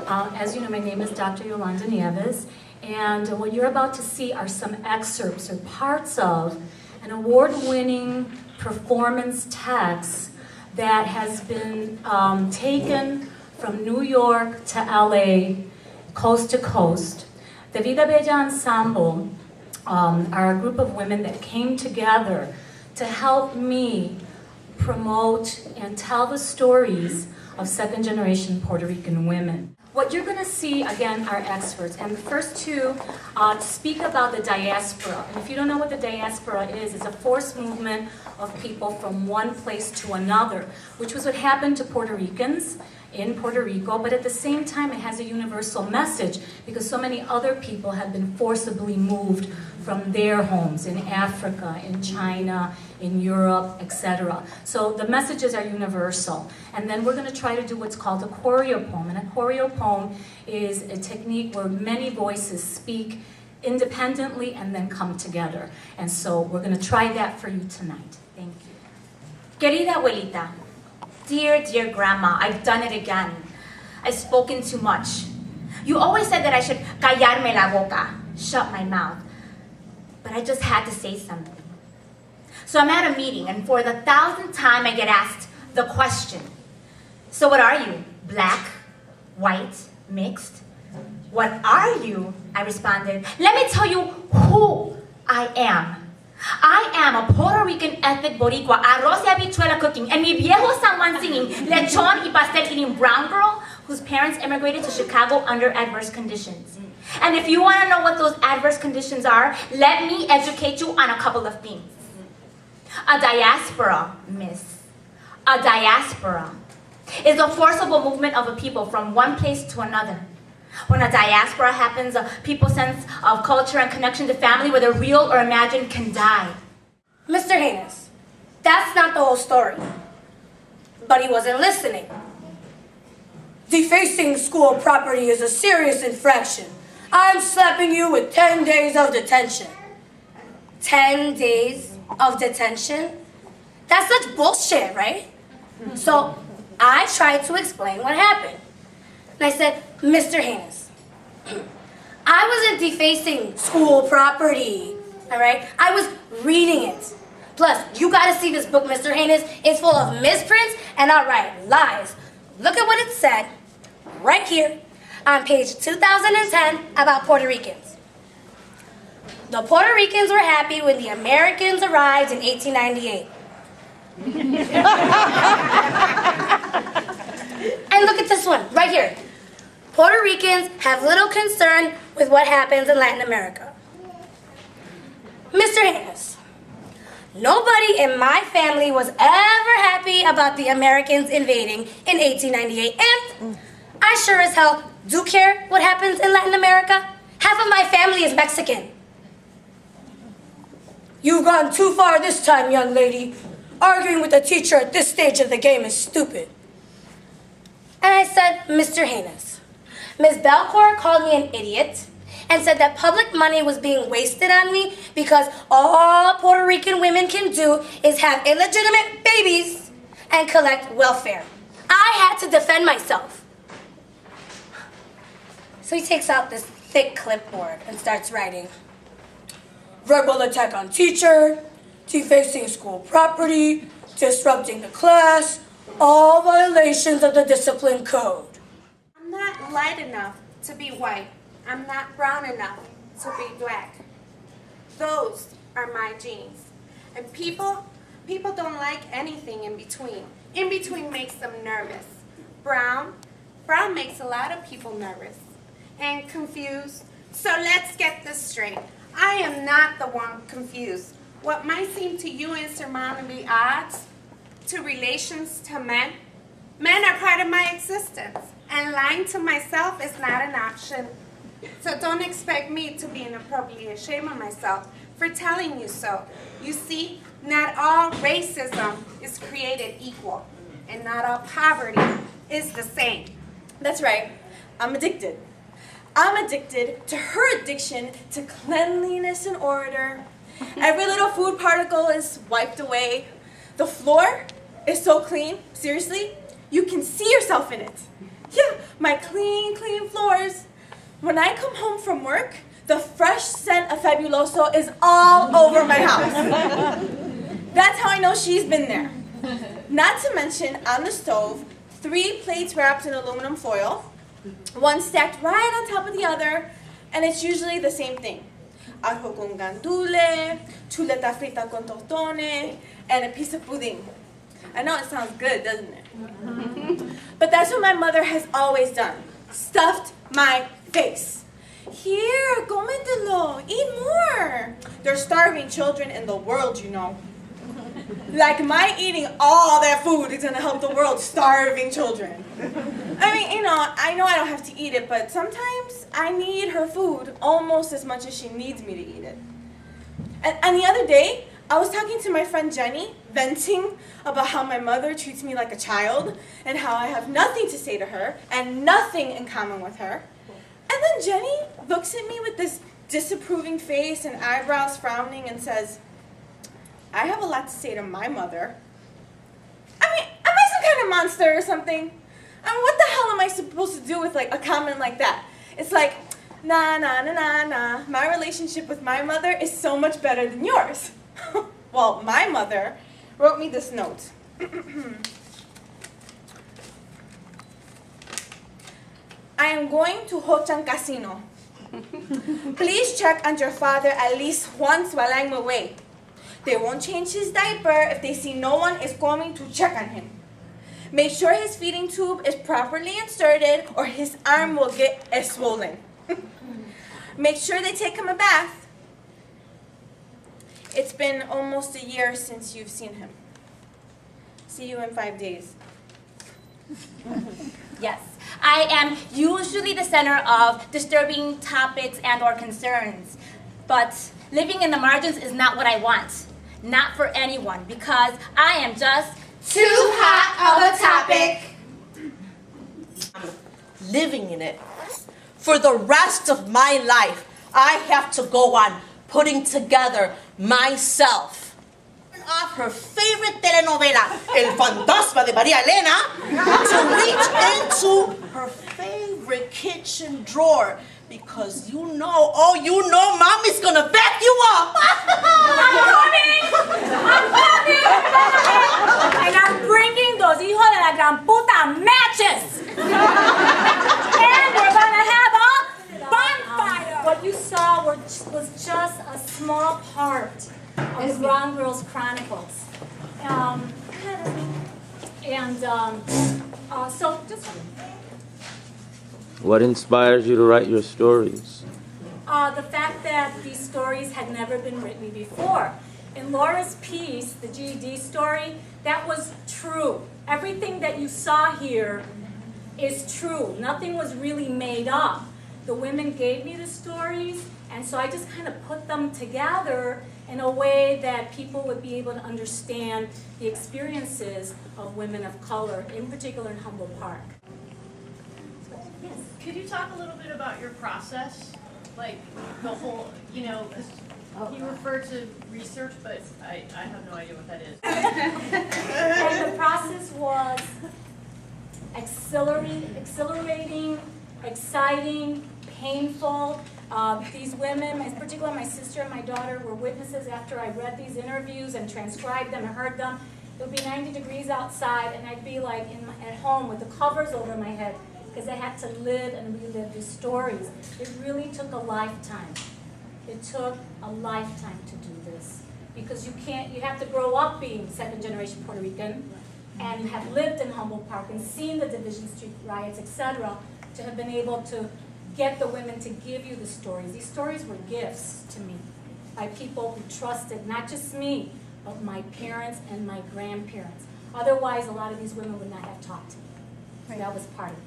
As you know, my name is Dr. Yolanda Nieves, and what you're about to see are some excerpts or parts of an award-winning performance text that has been taken from New York to LA, coast to coast. The Vida Ensemble are a group of women that came together to help me promote and tell the stories of second-generation Puerto Rican women. What you're going to see, again, are experts. And the first two speak about the diaspora. And if you don't know what the diaspora is, it's a forced movement of people from one place to another, which was what happened to Puerto Ricans in Puerto Rico, but at the same time it has a universal message because so many other people have been forcibly moved from their homes in Africa, in China, in Europe, etc. So the messages are universal. And then we're going to try to do what's called a choreo poem. And a choreo poem is a technique where many voices speak independently and then come together. And so we're going to try that for you tonight. Thank you. Querida abuelita, dear, dear grandma, I've done it again. I've spoken too much. You always said that I should callarme la boca, shut my mouth. But I just had to say something. So I'm at a meeting, and for the 1,000th time I get asked the question, so what are you? Black? White? Mixed? What are you? I responded, let me tell you who I am. I am a Puerto Rican ethnic Boricua, arroz y habichuela cooking, and mi viejo San Juan singing, lechon y pastel eating brown girl whose parents immigrated to Chicago under adverse conditions. And if you want to know what those adverse conditions are, let me educate you on a couple of things. A diaspora, miss. A diaspora is the forcible movement of a people from one place to another. When a diaspora happens, people's sense of culture and connection to family, whether real or imagined, can die. Mr. Haynes, that's not the whole story. But he wasn't listening. Defacing school property is a serious infraction. I'm slapping you with 10 days of detention. 10 days of detention? That's such bullshit, right? So I tried to explain what happened. And I said, Mr. Haynes, I wasn't defacing school property, all right? I was reading it. Plus, you gotta see this book, Mr. Haynes. It's full of misprints and outright lies. Look at what it said right here on page 2010 about Puerto Ricans. The Puerto Ricans were happy when the Americans arrived in 1898. And look at this one, right here. Puerto Ricans have little concern with what happens in Latin America. Mr. Haynes, nobody in my family was ever happy about the Americans invading in 1898, and I sure as hell do care what happens in Latin America. Half of my family is Mexican. You've gone too far this time, young lady. Arguing with a teacher at this stage of the game is stupid. And I said, Mr. Haynes, Ms. Belcourt called me an idiot and said that public money was being wasted on me because all Puerto Rican women can do is have illegitimate babies and collect welfare. I had to defend myself. So he takes out this thick clipboard and starts writing. Verbal attack on teacher, defacing school property, disrupting the class, all violations of the discipline code. I'm not light enough to be white. I'm not brown enough to be black. Those are my genes. And people don't like anything in between. In between makes them nervous. Brown makes a lot of people nervous and confused. So let's get this straight. I am not the one confused. What might seem to you insurmountably odds to relations to men are part of my existence, and lying to myself is not an option. So don't expect me to be inappropriately ashamed of myself for telling you so. You see, not all racism is created equal, and not all poverty is the same. That's right. I'm addicted. I'm addicted to her addiction to cleanliness and order. Every little food particle is wiped away. The floor is so clean, seriously, you can see yourself in it. Yeah, my clean floors. When I come home from work, the fresh scent of Fabuloso is all over my house. That's how I know she's been there. Not to mention, on the stove, 3 plates wrapped in aluminum foil, one stacked right on top of the other, and it's usually the same thing. Arroz con gandule, chuleta frita con tortone, and a piece of pudding. I know it sounds good, doesn't it? But that's what my mother has always done. Stuffed my face. Here, cómetelo, eat more. There's starving children in the world, you know. Like my eating all that food is gonna help the world starving children. I mean, I know I don't have to eat it, but sometimes I need her food almost as much as she needs me to eat it. And the other day, I was talking to my friend Jenny, venting about how my mother treats me like a child and how I have nothing to say to her and nothing in common with her. And then Jenny looks at me with this disapproving face and eyebrows frowning and says, I have a lot to say to my mother. I mean, am I some kind of monster or something? I mean, what the hell am I supposed to do with like a comment like that? It's like, nah. My relationship with my mother is so much better than yours. Well, my mother wrote me this note. I am going to Ho-Chan Casino. Please check on your father at least once while I'm away. They won't change his diaper if they see no one is coming to check on him. Make sure his feeding tube is properly inserted or his arm will get swollen. Make sure they take him a bath. It's been almost a year since you've seen him. See you in 5 days. Yes, I am usually the center of disturbing topics and or concerns. But living in the margins is not what I want. Not for anyone, because I am just Too hot of a topic. Living in it. For the rest of my life, I have to go on putting together myself. Off her favorite telenovela, El Fantasma de María Elena, to reach into her favorite kitchen drawer. Because you know, Mommy's gonna back you up. I'm coming! And I'm bringing those hijos de la gran puta matches! And we're gonna have a bonfire! What you saw was just a small part of the Wrong Girls Chronicles. So just... What inspires you to write your stories? The fact that these stories had never been written before. In Laura's piece, the GED story, that was true. Everything that you saw here is true. Nothing was really made up. The women gave me the stories, and so I just kind of put them together in a way that people would be able to understand the experiences of women of color, in particular in Humboldt Park. Could you talk a little bit about your process? Like the whole, because you refer to research, but I have no idea what that is. And the process was exhilarating, exciting, painful. These women, in particular my sister and my daughter, were witnesses after I read these interviews and transcribed them and heard them. It would be 90 degrees outside, and I'd be like at home with the covers over my head, because I had to live and relive these stories. It really took a lifetime. It took a lifetime to do this. Because you have to grow up being second-generation Puerto Rican and have lived in Humboldt Park and seen the Division Street riots, etc., to have been able to get the women to give you the stories. These stories were gifts to me by people who trusted not just me, but my parents and my grandparents. Otherwise, a lot of these women would not have talked to me. So that was part of it.